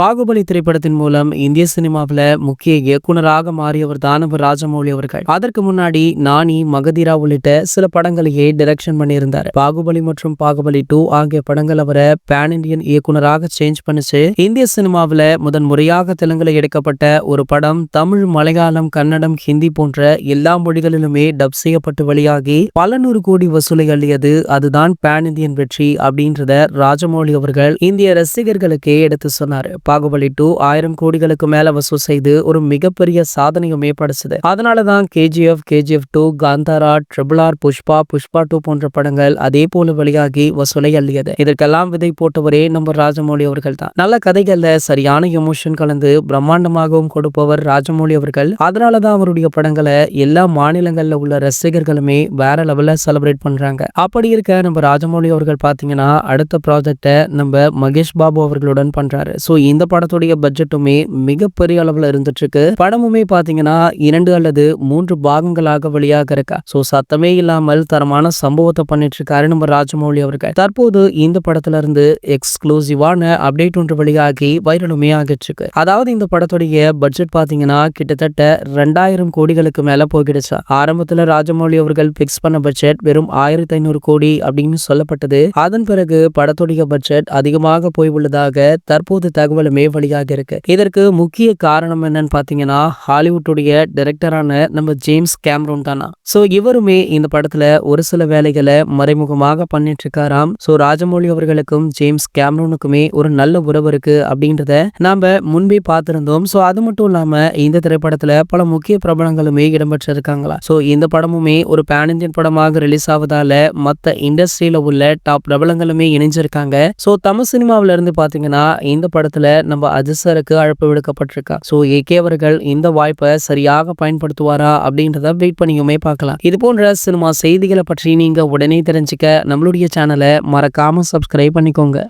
பாகுபலி திரைப்படத்தின் மூலம் இந்திய சினிமாவில் முக்கிய இயக்குனராக மாறியவர் தானவர் ராஜமௌழி அவர்கள். அதற்கு முன்னாடி நானி, மகதீரா உள்ளிட்ட சில படங்களையே டைரக்ஷன் பண்ணியிருந்தார். பாகுபலி மற்றும் பாகுபலி 2 ஆகிய படங்கள் அவரை பேன் இண்டியன் இயக்குனராக சேஞ்ச் பண்ணிச்சு. இந்திய சினிமாவில் முதன் முறையாக தெலுங்குல எடுக்கப்பட்ட ஒரு படம் தமிழ், மலையாளம், கன்னடம், ஹிந்தி போன்ற எல்லா மொழிகளிலுமே டப் செய்யப்பட்டு வெளியாகி பல 100 கோடி வசூலை அள்ளியது. அதுதான் பேன் இந்தியன் வெற்றி அப்படின்றத ராஜமௌழி அவர்கள் இந்திய ரசிகர்களுக்கே எடுத்து சொன்னார். பாகுபலி 2 1000 கோடிகளுக்கு மேல வசூல் செய்து ஒரு மிகப்பெரிய சாதனையுமே படைச்சது. அதனாலதான் KGF 2, காந்தாரா, RRR, புஷ்பா 2 போன்ற படங்கள் அதே போல வெளியாகி வசூலை அள்ளியது. இதற்கெல்லாம் விதை போட்டவரே நம்ம ராஜமௌழி அவர்கள் தான். நல்ல கதைகள்ல சரியான எமோஷன் கலந்து பிரம்மாண்டமாகவும் கொடுப்பவர் ராஜமௌழி அவர்கள். அதனாலதான் அவருடைய படங்களை எல்லா மாநிலங்கள்ல உள்ள ரசிகர்களுமே வேற லெவல்ல செலிப்ரேட் பண்றாங்க. அப்படி இருக்க நம்ம ராஜமௌழி அவர்கள் பாத்தீங்கன்னா அடுத்த ப்ராஜெக்ட நம்ம மகேஷ் பாபு அவர்களுடன் பண்றாரு. இந்த படத்துடைய பட்ஜெட்டுமே மிகப்பெரிய அளவுல இருந்துட்டு இருக்கு. படமுமே பாத்தீங்கன்னா 2 அல்லது 3 பாகங்களாக வெளியாக இருக்கா. சத்தமே இல்லாமல் தரமான சம்பவத்தை பண்ணிட்டு இருக்காரு நம்ம ராஜமௌழி அவர்கள். தற்போது இந்த படத்துல இருந்து எக்ஸ்க்ளூசிவான அப்டேட் ஒன்று வெளியாகி வைரலுமே ஆகிட்டு இருக்கு. அதாவது இந்த படத்துடைய பட்ஜெட் பாத்தீங்கன்னா கிட்டத்தட்ட 2000 கோடிகளுக்கு மேல போயிடுச்சா. ஆரம்பத்துல ராஜமௌழி அவர்கள் பிக்ஸ் பண்ண பட்ஜெட் வெறும் 1500 கோடி அப்படின்னு சொல்லப்பட்டது. அதன் பிறகு படத்துடைய பட்ஜெட் அதிகமாக போய் உள்ளதாக தற்போது தகவலுமே வெளியாக இருக்கு. இதற்கு முக்கிய காரணம் என்னன்னு பாத்தீங்கன்னா ஹாலிவுட்டுடைய டைரக்டரான நம்ம ஜேம்ஸ் கேமரூன் தானா. இவருமே இந்த படத்துல ஒரு சில வேலைகளை மறைமுகமாக பண்ணிட்டு இருக்காராம். ராஜமௌழி அவர்களுக்கும் ஜேம்ஸ் கேமரூனுக்குமே ஒரு நல்ல உறவு இருக்கு அப்படின்றத நாம முன்பே பார்த்திருந்தோம். அது மட்டும் இல்லாம இந்த திரைப்படத்துல பல முக்கிய பிரபலங்களுமே இடம்பெற்று இருக்காங்களா. இந்த படமுமே ஒரு பேன் இந்தியன் படமாக ரிலீஸ் ஆவதால மத்த இண்டஸ்ட்ரியில உள்ள டாப் பிரபலங்களுமே இணைஞ்சிருக்காங்க. தமிழ் சினிமாவில இருந்து பாத்தீங்கன்னா இந்த படத்துல நம்ம அஜிசருக்கு அழைப்பு விடுக்கப்பட்டிருக்கா. AK அவர்கள் இந்த வாய்ப்பை சரியாக பயன்படுத்துவாரா அப்படின்றத வெயிட் பண்ணியுமே பார்க்கலாம். இது போன்ற சினிமா செய்திகளை பற்றி நீங்க உடனே தெரிஞ்சுக்க நம்மளுடைய சேனலை மறக்காம சப்ஸ்கிரைப் பண்ணிக்கோங்க.